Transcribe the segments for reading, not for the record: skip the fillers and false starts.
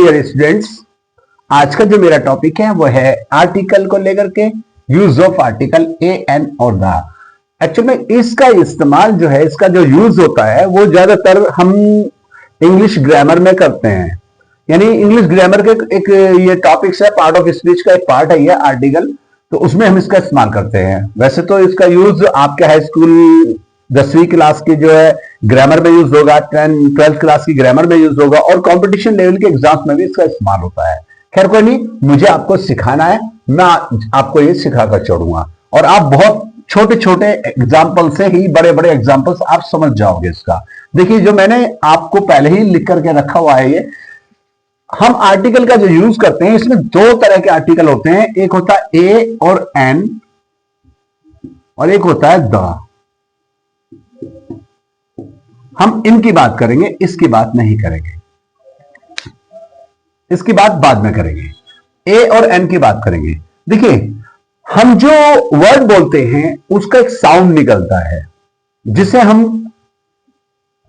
Dear students, आज का जो मेरा टॉपिक है वो है आर्टिकल को लेकर के, use of article A an और द। एक्चुअल में इसका इस्तेमाल जो है, इसका जो यूज होता है वो ज्यादातर हम इंग्लिश ग्रामर में करते हैं। यानी इंग्लिश ग्रामर के एक ये टॉपिक्स है, पार्ट ऑफ स्पीच का एक पार्ट है ये आर्टिकल, तो उसमें हम इसका इस्तेमाल करते हैं। वैसे तो इसका यूज आपके हाई स्कूल 10वीं क्लास की जो है ग्रामर में यूज होगा, 12th क्लास की ग्रामर में यूज होगा, और कंपटीशन लेवल के एग्जाम्स में भी इसका इस्तेमाल होता है। खैर कोई नहीं, मुझे आपको सिखाना है, मैं आपको ये सिखाकर छोड़ूंगा और आप बहुत छोटे छोटे एग्जाम्पल से ही बड़े बड़े एग्जाम्पल्स आप समझ जाओगे इसका। देखिए, जो मैंने आपको पहले ही लिख करके रखा हुआ है, ये हम आर्टिकल का जो यूज करते हैं, इसमें दो तरह के आर्टिकल होते हैं। एक होता है ए और एन, और एक होता है द। हम इनकी बात करेंगे, इसकी बात नहीं करेंगे, इसकी बात बाद में करेंगे। ए और एन की बात करेंगे। देखिए, हम जो वर्ड बोलते हैं उसका एक साउंड निकलता है, जिसे हम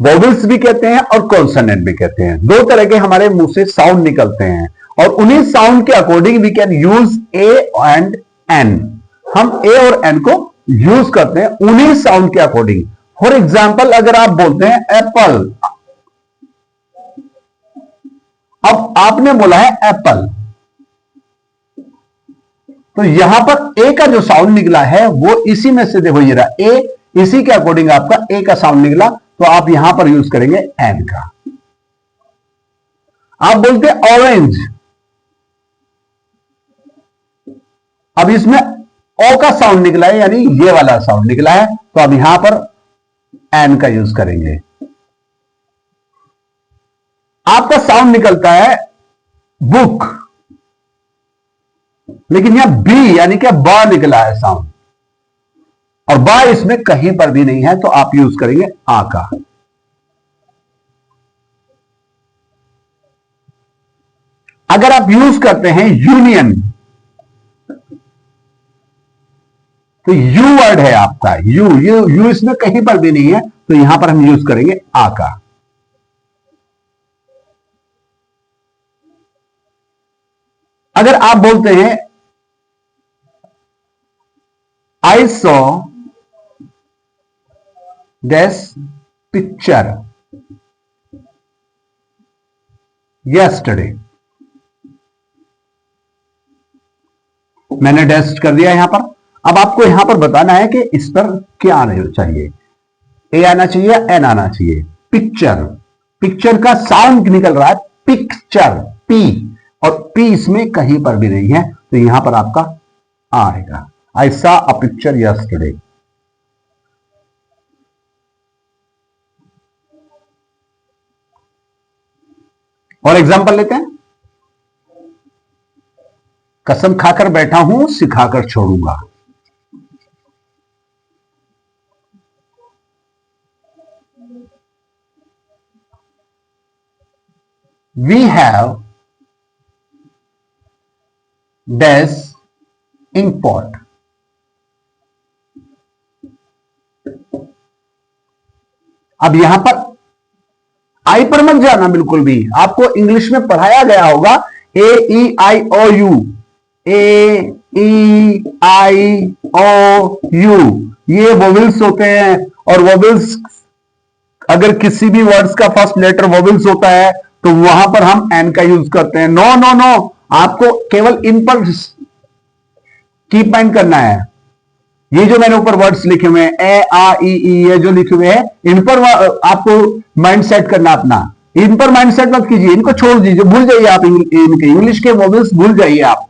वोवेल्स भी कहते हैं और कॉन्सोनेंट भी कहते हैं। दो तरह के हमारे मुंह से साउंड निकलते हैं, और उन्हीं साउंड के according we can use A and an. हम ए और एन को यूज करते हैं उन्हीं साउंड के अकॉर्डिंग। फॉर एग्जाम्पल, अगर आप बोलते हैं एप्पल, अब आपने बोला है एप्पल, तो यहां पर ए का जो साउंड निकला है वो इसी में से, देखो ये रहा ए, इसी के अकॉर्डिंग आपका ए का साउंड निकला, तो आप यहां पर यूज करेंगे एन का। आप बोलते हैं ऑरेंज, अब इसमें ओ का साउंड निकला है, यानी ये वाला साउंड निकला है, तो अब यहां पर एन का यूज करेंगे। आपका साउंड निकलता है बुक, लेकिन यहां बी यानी कि बा निकला है साउंड, और बा इसमें कहीं पर भी नहीं है, तो आप यूज करेंगे आ का। अगर आप यूज करते हैं यूनियन, तो यू वर्ड है आपका, यू यू यू इसमें कहीं पर भी नहीं है, तो यहां पर हम यूज करेंगे आ का। अगर आप बोलते हैं I saw this picture yesterday, मैंने टेस्ट कर दिया यहां पर। अब आपको यहां पर बताना है कि इस पर क्या आना चाहिए, ए आना चाहिए, एन आना चाहिए। पिक्चर, पिक्चर का साउंड निकल रहा है पिक्चर, पी, और पी इसमें कहीं पर भी नहीं है, तो यहां पर आपका आएगा। I saw a picture yesterday. और एग्जांपल लेते हैं। कसम खाकर बैठा हूं, सिखाकर छोड़ूंगा। We have this ink pot. अब यहां पर आई पर मत जाना बिल्कुल भी, आपको इंग्लिश में पढ़ाया गया होगा A E I O U, A E I O U, ये वोवेल्स होते हैं। और वोवेल्स, अगर किसी भी वर्ड्स का फर्स्ट लेटर वोवेल्स होता है तो वहां पर हम एन का यूज करते हैं। नो नो नो, आपको केवल इन पर कीप माइंड करना है। ये जो मैंने ऊपर वर्ड्स लिखे हुए हैं, ए आ ई ई, ये जो लिखे हुए हैं, इन पर आपको माइंड सेट करना अपना। इन पर माइंड सेट मत कीजिए, इनको छोड़ दीजिए, भूल जाइए आप इनके इंग्लिश के वोवेल्स भूल जाइए। आप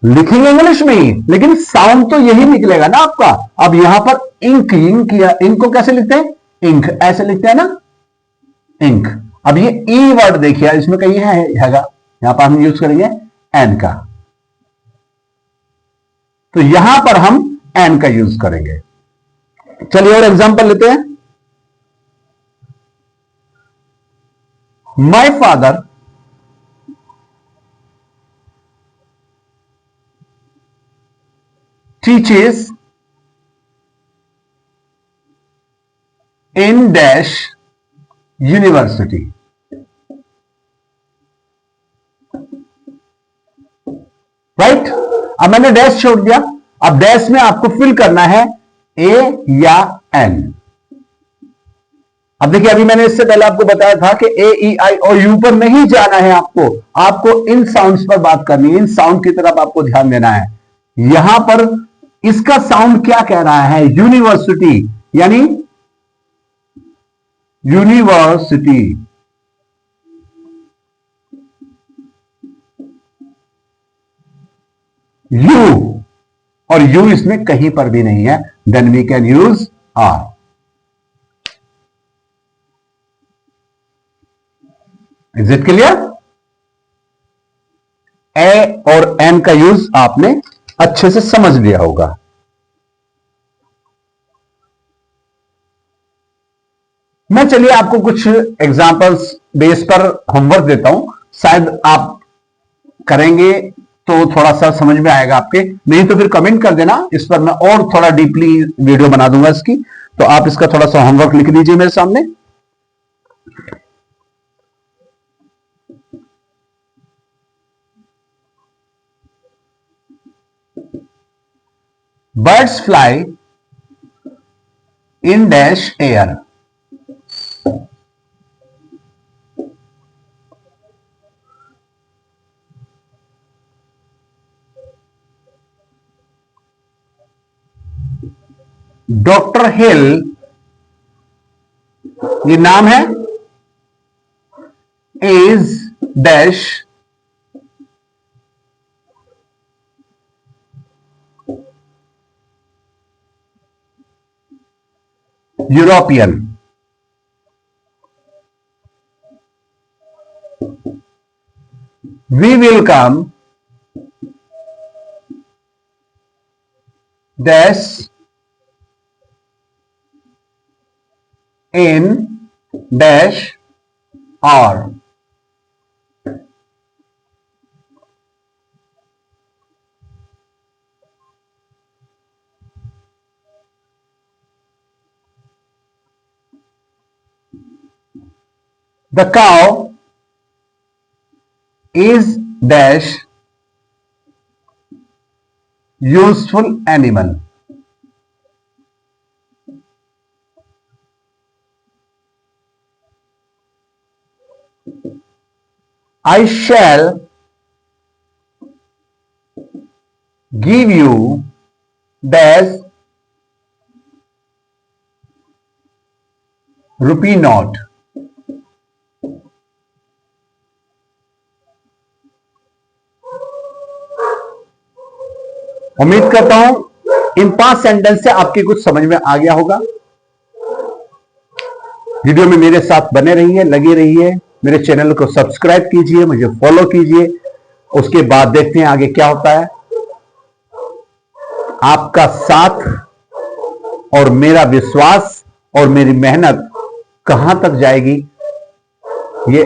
लिखेंगे इंग्लिश में ही, लेकिन साउंड तो यही निकलेगा ना आपका। अब यहां पर इंक, इंक या इंक को कैसे लिखते हैं, इंक ऐसे लिखते हैं ना, इंक। अब ये ई वर्ड देखिए, इसमें कहीं हैगा, यहां पर हम यूज करेंगे एन का, तो यहां पर हम एन का यूज करेंगे। चलिए और एग्जांपल लेते हैं। My father teaches in dash university. Right. अब मैंने डैश छोड़ दिया, अब डैश में आपको फिल करना है ए या एन। अब देखिए, अभी मैंने इससे पहले आपको बताया था कि ए ई आई और यू पर नहीं जाना है, आपको इन साउंड्स पर बात करनी है, इन साउंड की तरफ आपको ध्यान देना है। यहां पर इसका साउंड क्या कह रहा है? यूनिवर्सिटी, यानी यूनिवर्सिटी। यू, और यू इसमें कहीं पर भी नहीं है, then we can use R. Is it clear? A और एन का यूज आपने अच्छे से समझ लिया होगा। मैं चलिए आपको कुछ एग्जांपल्स बेस पर होमवर्क देता हूं, शायद आप करेंगे तो थोड़ा सा समझ में आएगा आपके, नहीं तो फिर कमेंट कर देना, इस पर मैं और थोड़ा डीपली वीडियो बना दूंगा इसकी। तो आप इसका थोड़ा सा होमवर्क लिख दीजिए मेरे सामने। Birds fly in dash air. Doctor Hill, ये नाम है, is dash European. We will come dash in dash or. The cow is dash useful animal. I shall give you dash rupee note. उम्मीद करता हूं इन 5 सेंटेंस से आपके कुछ समझ में आ गया होगा। वीडियो में मेरे साथ बने रहिए, लगे रहिए, मेरे चैनल को सब्सक्राइब कीजिए, मुझे फॉलो कीजिए। उसके बाद देखते हैं आगे क्या होता है। आपका साथ और मेरा विश्वास और मेरी मेहनत कहां तक जाएगी, ये